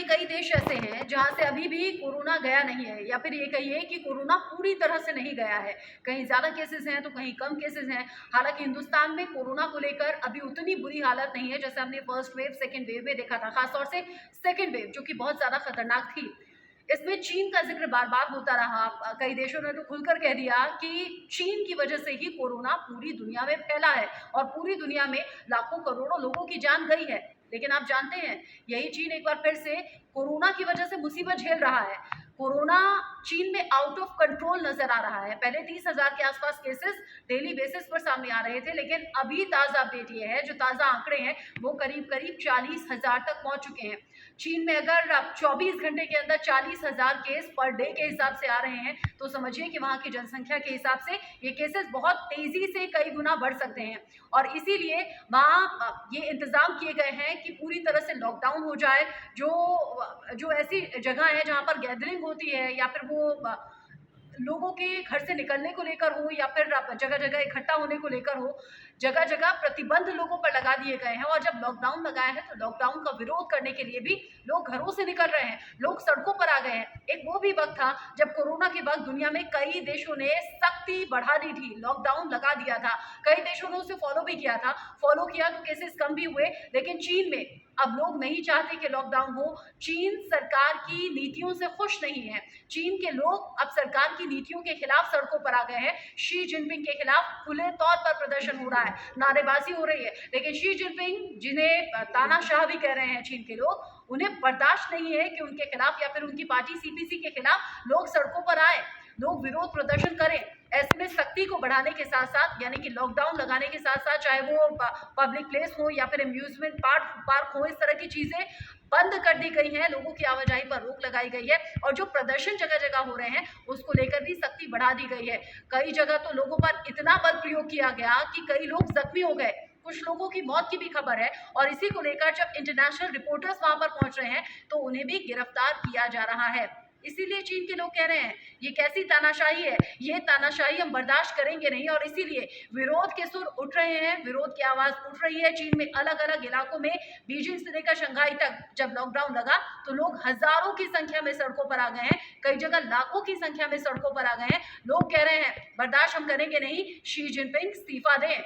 कई देश ऐसे हैं जहां से अभी भी कोरोना गया नहीं है, या फिर ये कहिए कि कोरोना पूरी तरह से नहीं गया है। कहीं ज़्यादा केसेस हैं तो कहीं कम केसेस हैं। हालांकि हिंदुस्तान में कोरोना को लेकर अभी उतनी बुरी हालत नहीं है जैसे हमने फर्स्ट वेव सेकेंड वेव में देखा था, खासतौर से सेकेंड वेव जो कि बहुत ज़्यादा खतरनाक थी। इसमें चीन का जिक्र बार बार होता रहा। कई देशों ने तो खुलकर कह दिया कि चीन की वजह से ही कोरोना पूरी दुनिया में फैला है और पूरी दुनिया में लाखों करोड़ों लोगों की जान गई है। लेकिन आप जानते हैं, यही चीन एक बार फिर से कोरोना की वजह से मुसीबत झेल रहा है। कोरोना चीन में आउट ऑफ कंट्रोल नजर आ रहा है। पहले 30,000 के आसपास केसेस डेली बेसिस पर सामने आ रहे थे, लेकिन अभी ताजा अपडेट ये है, जो ताजा आंकड़े हैं वो करीब करीब 40,000 तक पहुंच चुके हैं। चीन में अगर अब 24 घंटे के अंदर 40,000 केस पर डे के हिसाब से आ रहे हैं तो समझिए कि वहां की जनसंख्या के हिसाब से ये केसेस बहुत तेजी से कई गुना बढ़ सकते हैं। और इसीलिए वहाँ ये इंतजाम किए गए हैं कि पूरी तरह से लॉकडाउन हो जाए। जो ऐसी जगह है जहाँ पर गैदरिंग होती है, या फिर वो लोगों के घर से निकलने को लेकर हो, या फिर जगह जगह इकट्ठा होने को लेकर हो, जगह जगह प्रतिबंध लोगों पर लगा दिए गए हैं। और जब लॉकडाउन लगाया है तो लॉकडाउन का विरोध करने के लिए भी लोग घरों से निकल रहे हैं, लोग सड़कों पर आ गए हैं। एक वो भी वक्त था जब कोरोना के वक्त दुनिया में कई देशों ने सख्ती बढ़ा दी थी, लॉकडाउन लगा दिया था। कई देशों ने उसे फॉलो भी किया था, फॉलो किया तो केसेस कम भी हुए। लेकिन चीन में अब लोग नहीं चाहते कि लॉकडाउन हो। चीन सरकार की नीतियों से खुश नहीं है। चीन के लोग अब सरकार की नीतियों के खिलाफ सड़कों पर आ गए हैं। शी जिनपिंग के खिलाफ खुले तौर पर प्रदर्शन हो रहा है, नारेबाजी हो रही है। लेकिन शी जिनपिंग, जिन्हें तानाशाह भी कह रहे हैं चीन के लोग, उन्हें बर्दाश्त नहीं है कि उनके खिलाफ या फिर उनकी पार्टी सीपीसी के खिलाफ लोग सड़कों पर आए, लोग विरोध प्रदर्शन करें। ऐसे में सख्ती को बढ़ाने के साथ साथ, यानी कि लॉकडाउन लगाने के साथ साथ, चाहे वो पब्लिक प्लेस हो या फिर अम्यूजमेंट पार्क हो, इस तरह की चीजें बंद कर दी गई हैं। लोगों की आवाजाही पर रोक लगाई गई है और जो प्रदर्शन जगह जगह हो रहे हैं उसको लेकर भी सख्ती बढ़ा दी गई है। कई जगह तो लोगों पर इतना बल प्रयोग किया गया कि कई लोग जख्मी हो गए, कुछ लोगों की मौत की भी खबर है। और इसी को लेकर जब इंटरनेशनल रिपोर्टर्स वहां पर पहुंच रहे हैं तो उन्हें भी गिरफ्तार किया जा रहा है। इसीलिए चीन के लोग कह रहे हैं ये कैसी तानाशाही है, ये तानाशाही हम बर्दाश्त करेंगे नहीं। और इसीलिए विरोध के सुर उठ रहे हैं, विरोध की आवाज उठ रही है। चीन में अलग अलग इलाकों में, बीजिंग से लेकर शंघाई तक, जब लॉकडाउन लगा तो लोग हजारों की संख्या में सड़कों पर आ गए हैं, कई जगह लाखों की संख्या में सड़कों पर आ गए हैं। लोग कह रहे हैं बर्दाश्त हम करेंगे नहीं, शी जिनपिंग इस्तीफा दें।